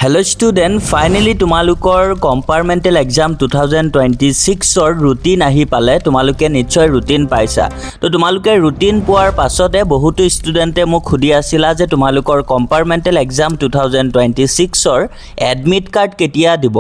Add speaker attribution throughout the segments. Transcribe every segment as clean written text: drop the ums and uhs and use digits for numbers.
Speaker 1: Hello student, finally তোমালোকৰ compartmental exam 2026 ৰ routine আহি পালে। তোমালোকে নিশ্চয় ৰুটিন পাইছা। তো তোমালোকে ৰুটিন পোৱাৰ পাছতে বহুতো ষ্টুডেণ্টে মোক সুধি আছিলা যে তোমালোকৰ কম্পাৰ্টমেণ্টেল এক্সাম 2026 ৰ এডমিট কাৰ্ড কেতিয়া দিব,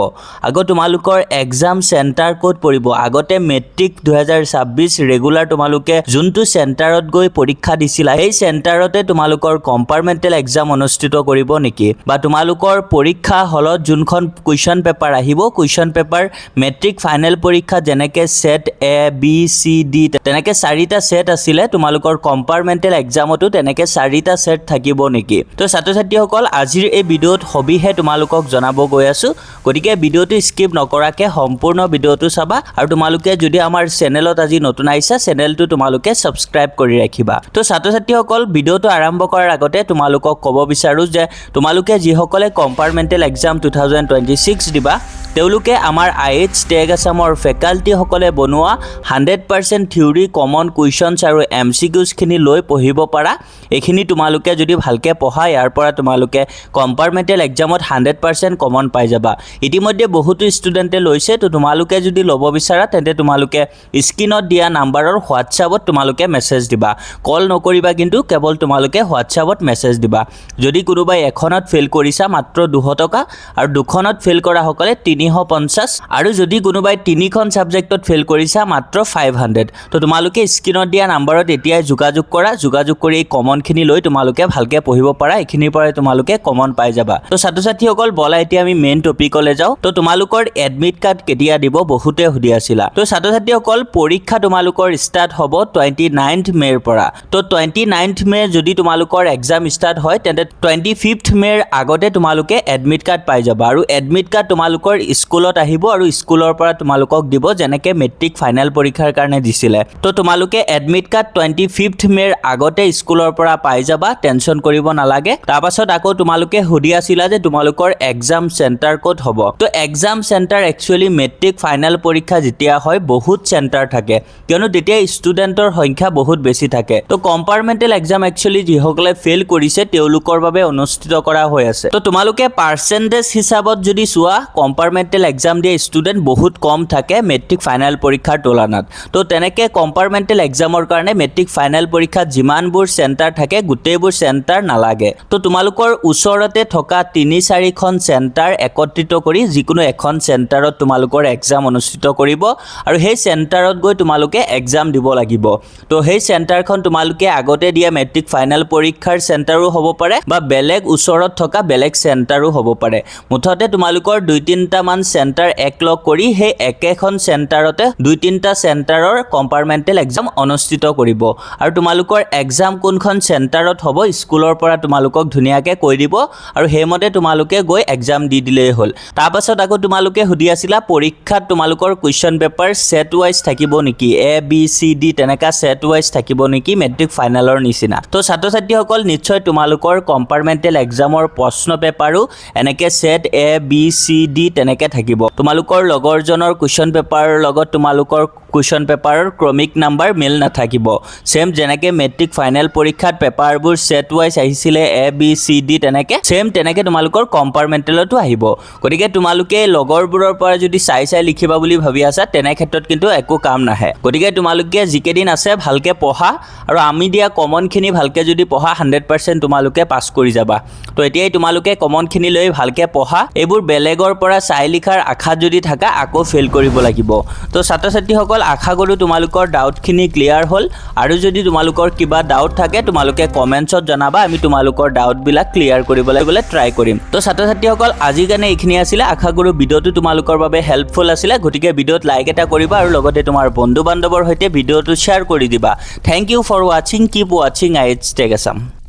Speaker 1: আগত তোমালোকৰ এক্সাম চেণ্টাৰ ক'ত পৰিব, আগতে মেট্ৰিক 2026 ৰেগুলাৰ তোমালোকে যোনটো চেণ্টাৰত গৈ পৰীক্ষা দিছিলা সেই চেণ্টাৰতে তোমালোকৰ কম্পাৰ্টমেণ্টেল এক্সাম অনুষ্ঠিত কৰিব নেকি, বা তোমালোকৰ পৰীক্ষা হলত যোনখন কুৱেশ্যন পেপাৰ আহিব, কুৱেশ্যন পেপাৰ মেট্ৰিক ফাইনেল পৰীক্ষা যেনেকৈ set A B C D তেনেকৈ 4টা সেট আছিলে, তোমালোকৰ কম্পাৰ্টমেণ্টেল এক্সামতো তেনেকৈ 4টা সেট থাকিব নেকি। তো ছাত্ৰ ছাত্ৰীসকল আজিৰ এই ভিডিঅ'ত হবিহে তোমালোকক জনাব গৈ আছোঁ, গতিকে ভিডিঅ'টো স্কিপ নকৰাকৈ সম্পূৰ্ণ ভিডিঅ'টো চাবা। আৰু তোমালোকে যদি আমাৰ চেনেলত আজি নতুন আহিছা চেনেলটো তোমালোকে ছাবস্ক্ৰাইব কৰি ৰাখিবা। তো ছাত্ৰ ছাত্ৰীসকল ভিডিঅ'টো আৰম্ভ কৰাৰ আগতে তোমালোকক ক'ব বিচাৰোঁ যে তোমালোকে যিসকলে কম্পাৰ্টমেণ্টেল এক্সাম 2026 দিবা তেওঁলোকে আমাৰ IH টেগ আছামৰ ফেকাল্টিসকলে বনোৱা 100% থিয়ৰী কমন কুৱেশ্যনছ আৰু MCQছখিনি লৈ পঢ়িব পাৰা। এইখিনি তোমালোকে যদি ভালকৈ পঢ়া ইয়াৰ পৰা তোমালোকে কম্পাৰ্টমেণ্টেল এক্সামত 100% কমন পাই যাবা। ইতিমধ্যে বহুতো ষ্টুডেণ্টে লৈছে, তো তোমালোকে যদি ল'ব বিচাৰা তেন্তে তোমালোকে স্ক্ৰীনত দিয়া নাম্বাৰৰ হোৱাটছআপত তোমালোকে মেছেজ দিবা, কল নকৰিবা, কিন্তু কেৱল তোমালোকে হোৱাটছআপত মেছেজ দিবা। যদি কোনোবাই এখনত ফেইল কৰিছা মাত্ৰ 200 টকা, আৰু দুখনত ফেইল কৰা সকলে 350, আৰু যদি কোনোবাই 3খন ছাবজেক্টত ফেইল কৰিছা মাত্ৰ 500। তো তোমালোকে স্ক্ৰীনত দিয়া নাম্বাৰত এতিয়াই যোগাযোগ কৰা, যোগাযোগ কৰি এই কমনখিনি লৈ তোমালোকে ভালকৈ পঢ়িব পাৰা, এইখিনিৰ পৰাই তোমালোকে কমন পাই যাবা। তো ছাত্ৰ ছাত্ৰীসকল বলা এতিয়া আমি মেইন টপিকলৈ যাওঁ। তো তোমালোকৰ এডমিট কাৰ্ড কেতিয়া দিব বহুতে সুধি আছিলা। তো ছাত্ৰ ছাত্ৰীসকল পৰীক্ষা তোমালোকৰ ষ্টাৰ্ট হ'ব 29 মে'ৰ পৰা। তো 29 মে' যদি তোমালোকৰ এক্সাম ষ্টাৰ্ট হয় তেন্তে 25 মে'ৰ আগতে তোমালোকে এডমিট কাৰ্ড পাই যাবা, আৰু এডমিট কাৰ্ড তোমালোকৰ স্কুলত আহিব আৰু স্কুলৰ পৰা তোমালোকক দিব যেনেকৈ মেট্ৰিক ফাইনেল পৰীক্ষাৰ কাৰণে দিছিলে। তো তোমালোকে এডমিট কাৰ্ড 25 মে'ৰ আগতে স্কুলৰ পৰা পাই যাবা, টেনশ্যন কৰিব নালাগে। তাৰপাছত আকৌ তোমালোকে সুধি আছিলা যে তোমালোকৰ এক্সাম চেণ্টাৰ ক'ত হ'ব। তো exam centre actually matric final পৰীক্ষা যেতিয়া হয় বহুত চেণ্টাৰ থাকে, কিয়নো তেতিয়া ষ্টুডেণ্টৰ সংখ্যা বহুত বেছি থাকে। তো কম্পাৰ্টমেণ্টেল এক্সাম একচুৱেলি যিসকলে ফেইল কৰিছে তেওঁলোকৰ বাবে অনুষ্ঠিত কৰা হৈ আছে। তো তোমালোকে পাৰ্চেণ্টেজ হিচাপত যদি চোৱা কম্পাৰ্টমেণ্টেল এক্সাম দিয়া ষ্টুডেণ্ট বহুত কম থাকে মেট্ৰিক ফাইনেল পৰীক্ষাৰ তুলনাত। তো তেনেকৈ কম্পাৰ্টমেণ্টেল এক্সামৰ কাৰণে মেট্ৰিক ফাইনেল পৰীক্ষাত যিমানবোৰ চেণ্টাৰ থাকে গোটেইবোৰ চেণ্টাৰ নালাগে। তো তোমালোকৰ ওচৰতে থকা 3-4খন চেণ্টাৰ একত্ৰিত কৰি যিকোনো এখন চেণ্টাৰত তোমালোকৰ এক্সাম অনুষ্ঠিত কৰিব, আৰু সেই চেণ্টাৰত গৈ তোমালোকে এক্সাম দিব লাগিব। তো সেই চেণ্টাৰখন তোমালোকে আগতে দিয়া মেট্ৰিক ফাইনেল পৰীক্ষাৰ চেণ্টাৰো হ'ব পাৰে, বা বেলেগ ওচৰত থকা বেলেগ চেণ্টাৰো হ'ব পাৰে। মুঠতে তোমালোকৰ 2-3টা মান চেণ্টাৰ একলগ কৰি সেই একেখন চেণ্টাৰতে 2-3টা চেণ্টাৰৰ কম্পাৰ্টমেণ্টেল এক্সাম অনুষ্ঠিত কৰিব, আৰু তোমালোকৰ এক্সাম কোনখন চেণ্টাৰত হ'ব স্কুলৰ পৰা তোমালোকক ধুনীয়াকৈ কৈ দিব, আৰু সেইমতে তোমালোকে গৈ এক্সাম দি দিলেই হ'ল। তাৰপাছত আকৌ তোমালোকে সুধি আছিলা পৰীক্ষাত তোমালোকৰ কুৱেশ্যন পেপাৰ ছেট ৱাইজ থাকিব নেকি, এ বি চি ডি তেনেকুৱা ছেট ৱাইজ থাকিব নেকি মেট্ৰিক ফাইনেলৰ নিচিনা। তো ছাত্ৰ ছাত্ৰীসকল নিশ্চয় তোমালোকৰ কম্পাৰ্টমেণ্টেল এক্সামৰ প্ৰশ্ন পেপাৰো এনেকৈ set A B C D তেনেকৈ থাকিব। তোমালোকৰ লগৰজনৰ কুৱেশ্যন পেপাৰৰ লগত তোমালোকৰ কুৱেশ্যন পেপাৰৰ ক্ৰমিক নাম্বাৰ মিল নাথাকিব। ছেম যেনেকৈ মেট্ৰিক ফাইনেল পৰীক্ষাত পেপাৰবোৰ ছেট ৱাইজ আহিছিলে এ বি চি ডি তেনেকৈ, ছেম তেনেকৈ তোমালোকৰ কম্পাৰ্টমেণ্টেলতো আহিব। গতিকে তোমালোকে লগৰবোৰৰ পৰা যদি চাই লিখিবা বুলি ভাবি আছা তেনে ক্ষেত্ৰত কিন্তু একো কাম নাহে। গতিকে তোমালোকে যিকেইদিন আছে ভালকৈ পঢ়া, আৰু আমি দিয়া কমনখিনি ভালকৈ যদি পঢ়া 100% তোমালোকে পাছ কৰি যাবা। তো এতিয়াই তোমালোকে কমনখিনি লৈ ভালকৈ পঢ়া, এইবোৰ বেলেগৰ পৰা চাই লিখাৰ আশাত যদি থাকা আকৌ ফেইল কৰিব লাগিব। তো ছাত্ৰ ছাত্ৰীসকল আশা কৰোঁ তোমালোকৰ ডাউটখিনি ক্লিয়াৰ হ'ল, আৰু যদি তোমালোকৰ কিবা ডাউট থাকে তোমালোকে কমেণ্টছত জনাবা, আমি তোমালোকৰ ডাউটবিলাক ক্লিয়াৰ কৰিবলৈ ট্ৰাই কৰিম। তো ছাত্ৰ ছাত্ৰীসকল আজিৰ কাৰণে এইখিনি আছিলে, আশা কৰোঁ ভিডিঅ'টো তোমালোকৰ বাবে হেল্পফুল আছিলে, গতিকে ভিডিঅ'ত লাইক এটা কৰিবা আৰু লগতে তোমাৰ বন্ধু বান্ধৱৰ সৈতে ভিডিঅ'টো শ্বেয়াৰ কৰি দিবা। থেংক ইউ ফৰ ৱাচিং, কিপ ৱাচিং IH টেগ আছাম।